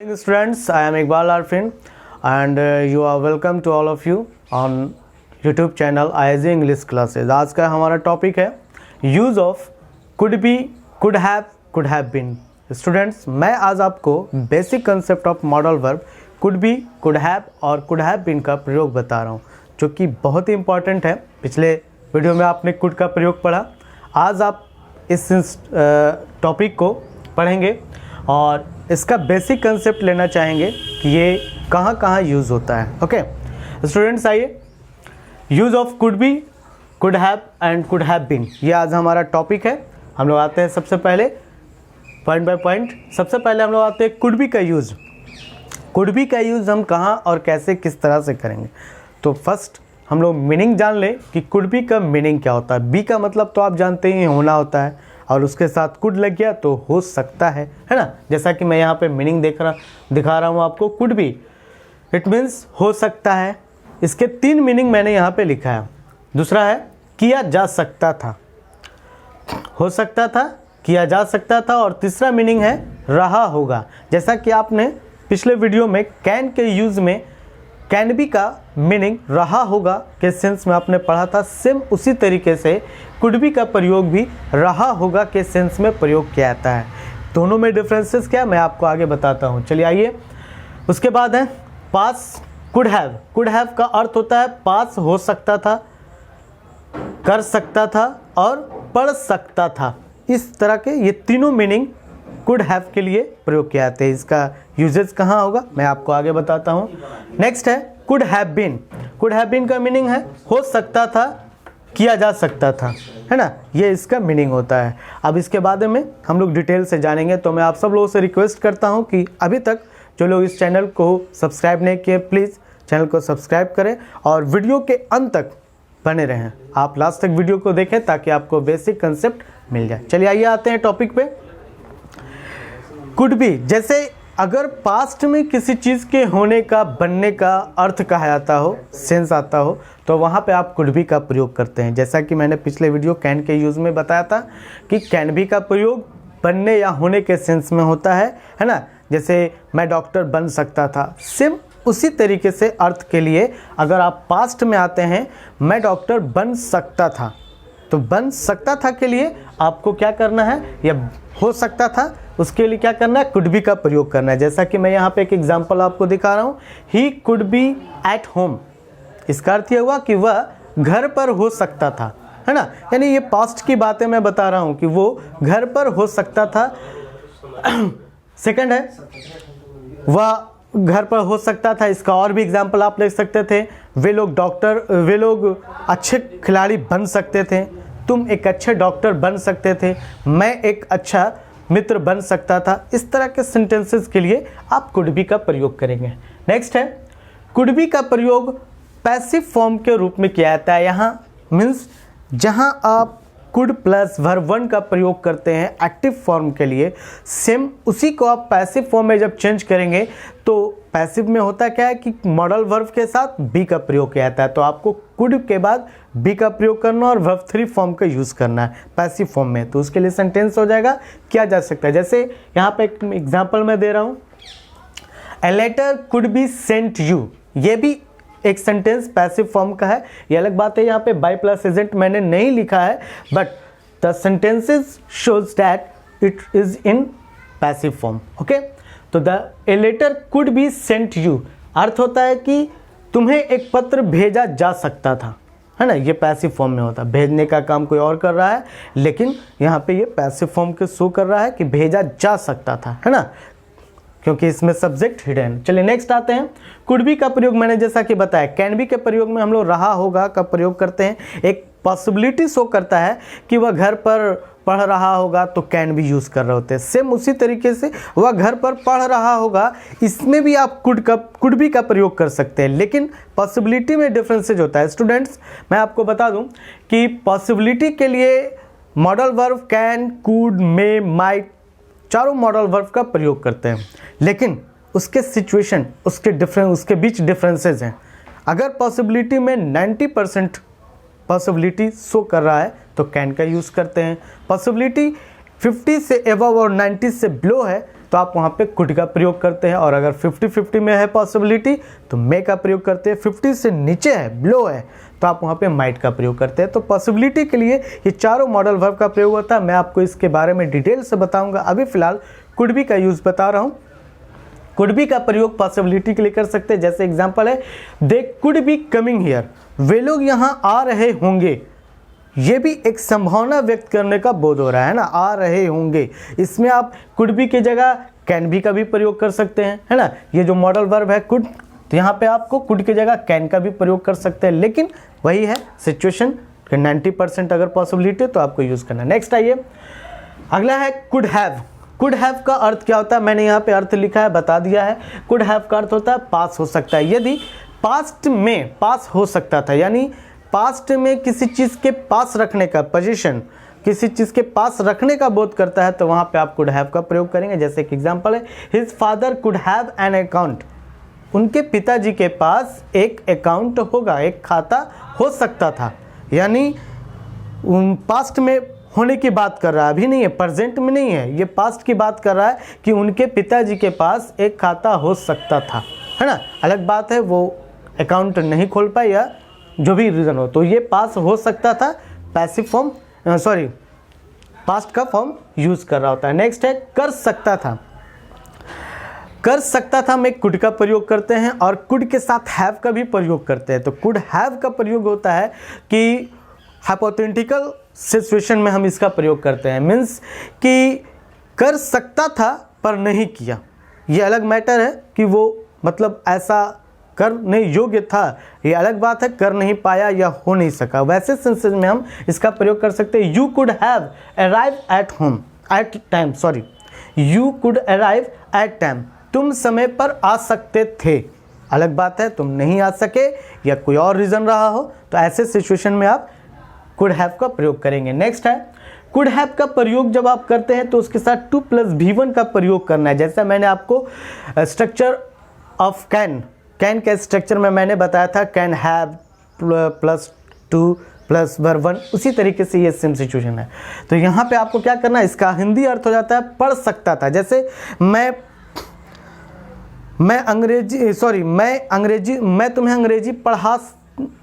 Students, I am Iqbal Arfin and you are welcome to all of you on YouTube channel IAG English Classes। आज का हमारा topic है use of could be, could have been. Students, मैं आज आपको basic concept of modal verb could be, could have और could have been का प्रयोग बता रहा हूँ, जो कि बहुत ही इंपॉर्टेंट है। पिछले वीडियो में आपने कुड का प्रयोग पढ़ा, आज आप इस टॉपिक को पढ़ेंगे और इसका बेसिक कंसेप्ट लेना चाहेंगे कि ये कहाँ कहाँ यूज़ होता है। ओके स्टूडेंट्स, आइए, use of could be, could have and could have been, ये आज हमारा टॉपिक है। हम लोग आते हैं सबसे पहले पॉइंट बाय पॉइंट। सबसे पहले हम लोग आते हैं कुड बी का यूज़। कुड बी का यूज़ हम कहाँ और कैसे किस तरह से करेंगे। तो फर्स्ट हम लोग मीनिंग जान लें कि कुड बी का मीनिंग क्या होता है। बी का मतलब तो आप जानते ही होना होता है, और उसके साथ कुड लग गया तो हो सकता है ना। जैसा कि मैं यहाँ पे मीनिंग दिखा रहा हूँ आपको। कुड बी इट मीन्स हो सकता है। इसके 3 मीनिंग मैंने यहाँ पे लिखा है। दूसरा है किया जा सकता था, हो सकता था, किया जा सकता था, और तीसरा मीनिंग है रहा होगा। जैसा कि आपने पिछले वीडियो में कैन के यूज़ में कैन बी का मीनिंग रहा होगा के सेंस में आपने पढ़ा था, सेम उसी तरीके से कुड बी का प्रयोग भी रहा होगा के सेंस में प्रयोग किया जाता है। दोनों में डिफरेंसेस क्या है मैं आपको आगे बताता हूँ। चलिए आइए, उसके बाद है पास कुड हैव। कुड हैव का अर्थ होता है पास हो सकता था, कर सकता था और पढ़ सकता था। इस तरह के ये तीनों मीनिंग कुड हैव के लिए प्रयोग किए जाते हैं। इसका यूजेज कहाँ होगा मैं आपको आगे बताता हूँ। नेक्स्ट है could have been. Could have been का मीनिंग है हो सकता था, किया जा सकता था, है ना। ये इसका मीनिंग होता है। अब इसके बाद में हम लोग डिटेल से जानेंगे। तो मैं आप सब लोगों से रिक्वेस्ट करता हूँ कि अभी तक जो लोग इस चैनल को सब्सक्राइब नहीं किए, प्लीज़ चैनल को सब्सक्राइब करें और वीडियो के अंत तक बने रहें। आप लास्ट तक वीडियो को देखें ताकि आपको बेसिक कंसेप्ट मिल जाए। चलिए आइए आते हैं टॉपिक पे। कुड बी, जैसे अगर पास्ट में किसी चीज़ के होने का, बनने का अर्थ कहा जाता हो, सेंस आता हो, तो वहाँ पे आप कुड बी का प्रयोग करते हैं। जैसा कि मैंने पिछले वीडियो कैन के यूज़ में बताया था कि कैन बी का प्रयोग बनने या होने के सेंस में होता है ना। जैसे मैं डॉक्टर बन सकता था, सेम उसी तरीके से अर्थ के लिए अगर आप पास्ट में आते हैं मैं डॉक्टर बन सकता था, तो बन सकता था के लिए आपको क्या करना है, या हो सकता था उसके लिए क्या करना है, कुड बी का प्रयोग करना है। जैसा कि मैं यहाँ पे एक एग्जांपल आपको दिखा रहा हूँ, ही कुड बी एट होम। इसका अर्थ यह हुआ कि वह घर पर हो सकता था, है ना। यानी ये पास्ट की बातें मैं बता रहा हूँ कि वो घर पर हो सकता था। सेकंड है वह घर पर हो सकता था। इसका और भी एग्जाम्पल आप ले सकते थे, वे लोग अच्छे खिलाड़ी बन सकते थे, तुम एक अच्छे डॉक्टर बन सकते थे, मैं एक अच्छा मित्र बन सकता था। इस तरह के सेंटेंसेस के लिए आप कुड बी का प्रयोग करेंगे। नेक्स्ट है कुड बी का प्रयोग पैसिव फॉर्म के रूप में किया जाता है। यहाँ मीन्स जहाँ आप कुड प्लस वर्ब वन का प्रयोग करते हैं एक्टिव फॉर्म के लिए, सेम उसी को आप पैसिव फॉर्म में जब चेंज करेंगे तो पैसिव में होता क्या है कि मॉडल वर्ब के साथ बी का प्रयोग किया जाता है। तो आपको कुड के बाद बी का प्रयोग करना और वर्ब 3 फॉर्म का यूज़ करना है पैसिव फॉर्म में। तो उसके लिए सेंटेंस हो जाएगा किया जा सकता है। जैसे यहाँ पे एक एग्जाम्पल मैं दे रहा हूँ, a letter could be sent you. ये भी एक सेंटेंस पैसिव फॉर्म का है। ये अलग बात है, यहाँ पे बाय प्लस एजेंट मैंने नहीं लिखा है, but the sentences shows that it is in passive form. Okay, तो the A letter could be sent you अर्थ होता है कि तुम्हें एक पत्र भेजा जा सकता था, है ना। ये पैसिव फॉर्म में होता है, भेजने का काम कोई और कर रहा है, लेकिन यहाँ पे ये पैसिव फॉर्म के शो कर रहा है कि भेजा जा सकता था, है ना, क्योंकि इसमें सब्जेक्ट हिडन। चलिए नेक्स्ट आते हैं। कुड बी का प्रयोग मैंने जैसा कि बताया, कैन बी के प्रयोग में हम लोग रहा होगा का प्रयोग करते हैं। एक पॉसिबिलिटी शो करता है कि वह घर पर पढ़ रहा होगा तो कैन बी यूज़ कर रहे होते हैं। सेम उसी तरीके से वह घर पर पढ़ रहा होगा, इसमें भी आप कुड बी का प्रयोग कर सकते हैं, लेकिन पॉसिबिलिटी में डिफरेंसेज होता है। स्टूडेंट्स, मैं आपको बता दूं कि पॉसिबिलिटी के लिए modal verb can, could, may, might चारों मॉडल वर्ब का प्रयोग करते हैं, लेकिन उसके सिचुएशन, उसके बीच डिफरेंसेस हैं। अगर पॉसिबिलिटी में 90% पॉसिबिलिटी शो कर रहा है तो कैन का यूज़ करते हैं। पॉसिबिलिटी 50 से एबव और 90 से बिलो है तो आप वहाँ पे कुड का प्रयोग करते हैं, और अगर 50-50 में है पॉसिबिलिटी तो मे का प्रयोग करते हैं, 50 से नीचे है, बिलो है, तो आप वहाँ पे माइट का प्रयोग करते हैं। तो पॉसिबिलिटी के लिए ये चारों मॉडल वर्ब का प्रयोग होता है। मैं आपको इसके बारे में डिटेल से बताऊँगा, अभी फ़िलहाल कुड बी का यूज़ बता रहा हूँ। कुड बी का प्रयोग पॉसिबिलिटी के लिए कर सकते हैं, जैसे एग्जांपल है they could be coming here, वे लोग यहाँ आ रहे होंगे। ये भी एक संभावना व्यक्त करने का बोध हो रहा है ना, आ रहे होंगे। इसमें आप कुड बी की जगह कैन बी का भी प्रयोग कर सकते हैं, है ना। ये जो मॉडल वर्ब है कुड, तो यहाँ पे आपको कुड की जगह कैन का भी प्रयोग कर सकते हैं, लेकिन वही है सिचुएशन कि 90% अगर पॉसिबिलिटी है तो आपको यूज़ करना है। नेक्स्ट आइए, अगला है कुड हैव। कुड हैव का अर्थ क्या होता है, मैंने यहाँ पे अर्थ लिखा है, बता दिया है। कुड हैव का अर्थ होता है पास हो सकता है। यदि पास्ट में पास हो सकता था, यानी पास्ट में किसी चीज़ के पास रखने का, पोजीशन किसी चीज़ के पास रखने का बोध करता है, तो वहाँ पे आप कुड हैव का प्रयोग करेंगे। जैसे एक एग्जांपल है his father could have an account, उनके पिताजी के पास एक अकाउंट होगा, एक खाता हो सकता था। यानी पास्ट में होने की बात कर रहा है, अभी नहीं है, प्रेजेंट में नहीं है, ये पास्ट की बात कर रहा है कि उनके पिताजी के पास एक खाता हो सकता था, है ना। अलग बात है वो अकाउंट नहीं खोल पाए या जो भी रीज़न हो, तो ये पास हो सकता था, पैसिव फॉर्म पास्ट का फॉर्म यूज़ कर रहा होता है। नेक्स्ट है कर सकता था। कर सकता था में कुड का प्रयोग करते हैं, और कुड के साथ हैव का भी प्रयोग करते हैं। तो कुड हैव का प्रयोग होता है कि हाइपोथेटिकल सिचुएशन में हम इसका प्रयोग करते हैं, मीन्स कि कर सकता था पर नहीं किया। ये अलग मैटर है कि वो मतलब ऐसा करने योग्य था, ये अलग बात है कर नहीं पाया या हो नहीं सका। वैसे सेंस में हम इसका प्रयोग कर सकते हैं, you could have arrive at home at time, sorry, you could arrive at time, तुम समय पर आ सकते थे। अलग बात है तुम नहीं आ सके या कोई और रीज़न रहा हो, तो ऐसे सिचुएशन में आप कुड हैव का प्रयोग करेंगे। नेक्स्ट है कुड हैव का प्रयोग जब आप करते हैं तो उसके साथ 2 + V1 का प्रयोग करना है। जैसा मैंने आपको स्ट्रक्चर ऑफ कैन के स्ट्रक्चर में मैंने बताया था, कैन हैव +2 + वर्ब 1, उसी तरीके से ये सेम सिचुएशन है। तो यहाँ पे आपको क्या करना है, इसका हिंदी अर्थ हो जाता है पढ़ सकता था। जैसे मैं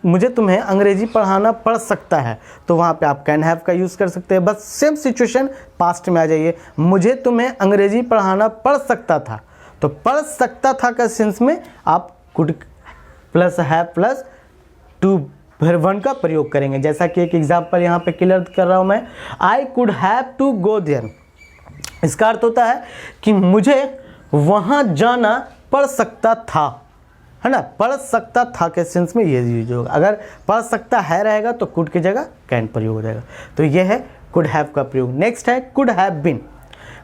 मुझे तुम्हें अंग्रेजी पढ़ाना पड़ सकता है, तो वहाँ पे आप कैन हैव का यूज़ कर सकते हैं। बस सेम सिचुएशन पास्ट में आ जाइए, मुझे तुम्हें अंग्रेजी पढ़ाना पड़ सकता था, तो पढ़ सकता था का सेंस में आप could plus have plus 2 verb 1 का प्रयोग करेंगे। जैसा कि एक एग्जांपल यहाँ पे क्लियर कर रहा हूँ मैं, I could have to go there. इसका अर्थ होता है कि मुझे वहाँ जाना पड़ सकता था, है ना। पढ़ सकता था के सेंस में ये यूज होगा। अगर पढ़ सकता है रहेगा तो कुड की जगह कैन प्रयोग हो जाएगा। तो ये है कुड हैव का प्रयोग। नेक्स्ट है could have been.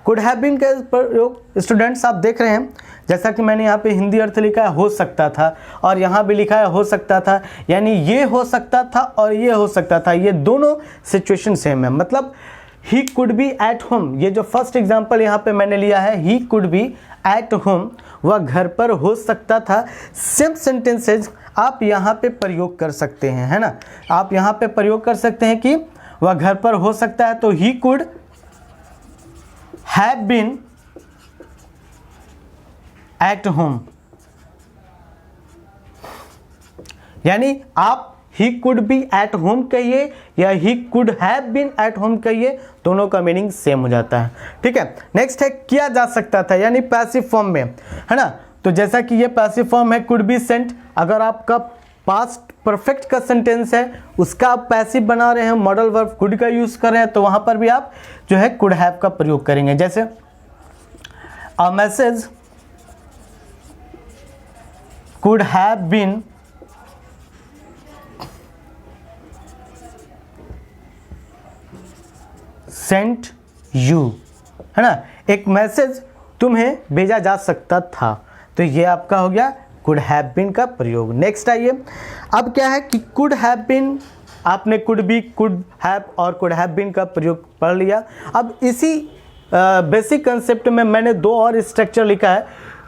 Could have been का प्रयोग स्टूडेंट्स आप देख रहे हैं, जैसा कि मैंने यहाँ पे हिंदी अर्थ लिखा है हो सकता था, और यहाँ भी लिखा है हो सकता था, यानी ये हो सकता था और ये हो सकता था, ये दोनों सिचुएशन सेम है। मतलब ही कुड बी एट होम, ये जो फर्स्ट एग्जाम्पल यहाँ पे मैंने लिया है, ही कुड बी एट होम, वह घर पर हो सकता था। सेम सेंटेंसेज आप यहाँ पे प्रयोग कर सकते हैं, है ना। आप यहाँ पे प्रयोग कर सकते हैं कि वह घर पर हो सकता है, तो he could have been at home, यानी आप he could be at home कहिए या he could have been at home कहिए, दोनों का मीनिंग सेम हो जाता है, ठीक है। नेक्स्ट है किया जा सकता था, यानी पैसिव फॉर्म में, है ना। तो जैसा कि ये पैसिव फॉर्म है कुड बी सेंट, अगर आपका पास्ट परफेक्ट का सेंटेंस है उसका आप पैसिव बना रहे हैं, मॉडल वर्ब कुड का यूज कर रहे हैं, तो वहां पर भी आप जो है कुड हैव का प्रयोग करेंगे। जैसे a message could have been sent you, है ना। एक मैसेज तुम्हें भेजा जा सकता था, तो ये आपका हो गया कुड हैव बीन का प्रयोग। नेक्स्ट आइए, अब क्या है कि कुड हैव बीन, आपने कुड बी, कुड हैव और कुड हैव बीन का प्रयोग पढ़ लिया। अब इसी बेसिक कंसेप्ट में मैंने 2 और स्ट्रक्चर लिखा है।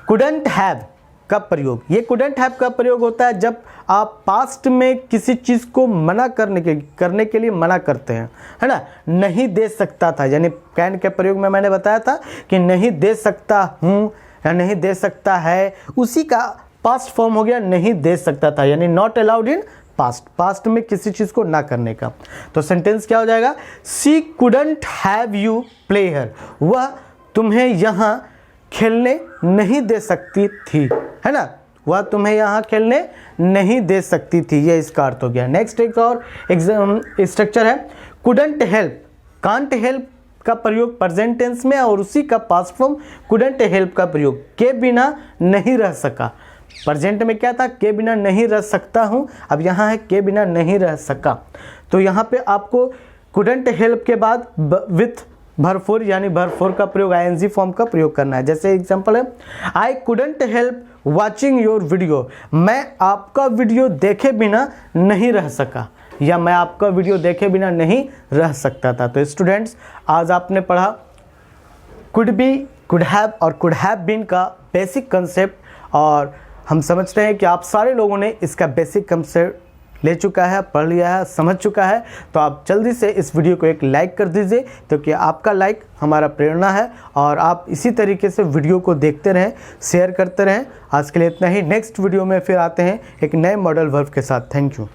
कुडंट हैव का प्रयोग। ये कुडंट हैव का प्रयोग होता है जब आप पास्ट में किसी चीज़ को मना करने के लिए मना करते हैं, है ना। नहीं दे सकता था, यानी कैन के प्रयोग में मैंने बताया था कि नहीं दे सकता हूँ या नहीं दे सकता है, उसी का पास्ट फॉर्म हो गया नहीं दे सकता था, यानी नॉट अलाउड इन पास्ट में किसी चीज़ को ना करने का। तो सेंटेंस क्या हो जाएगा, she couldn't have you play here, वह तुम्हें यहाँ खेलने नहीं दे सकती थी, है ना, वह तुम्हें यहाँ खेलने नहीं दे सकती थी, ये इसका अर्थ हो गया। नेक्स्ट एक और स्ट्रक्चर है कुडंट हेल्प। कांट हेल्प का प्रयोग प्रेजेंट टेंस में और उसी का पास्ट फॉर्म कुडंट हेल्प का प्रयोग के बिना नहीं रह सका। प्रेजेंट में क्या था, के बिना नहीं रह सकता हूँ, अब यहाँ है के बिना नहीं रह सका। तो यहाँ पे आपको कुडंट हेल्प के बाद विथ वर्ब 4 यानी वर्ब 4 का प्रयोग आईएनजी फॉर्म का प्रयोग करना है। जैसे एग्जांपल है, I couldn't help watching your video, मैं आपका वीडियो देखे बिना नहीं रह सका, या मैं आपका वीडियो देखे बिना नहीं रह सकता था। तो स्टूडेंट्स, आज आपने पढ़ा कुड बी, कुड हैव और कुड हैव बीन का बेसिक कंसेप्ट, और हम समझते हैं कि आप सारे लोगों ने इसका बेसिक कंसेप्ट ले चुका है, पढ़ लिया है, समझ चुका है। तो आप जल्दी से इस वीडियो को एक लाइक कर दीजिए, क्योंकि आपका लाइक हमारा प्रेरणा है, और आप इसी तरीके से वीडियो को देखते रहें, शेयर करते रहें। आज के लिए इतना ही, नेक्स्ट वीडियो में फिर आते हैं एक नए मॉडल वर्ब के साथ। Thank you.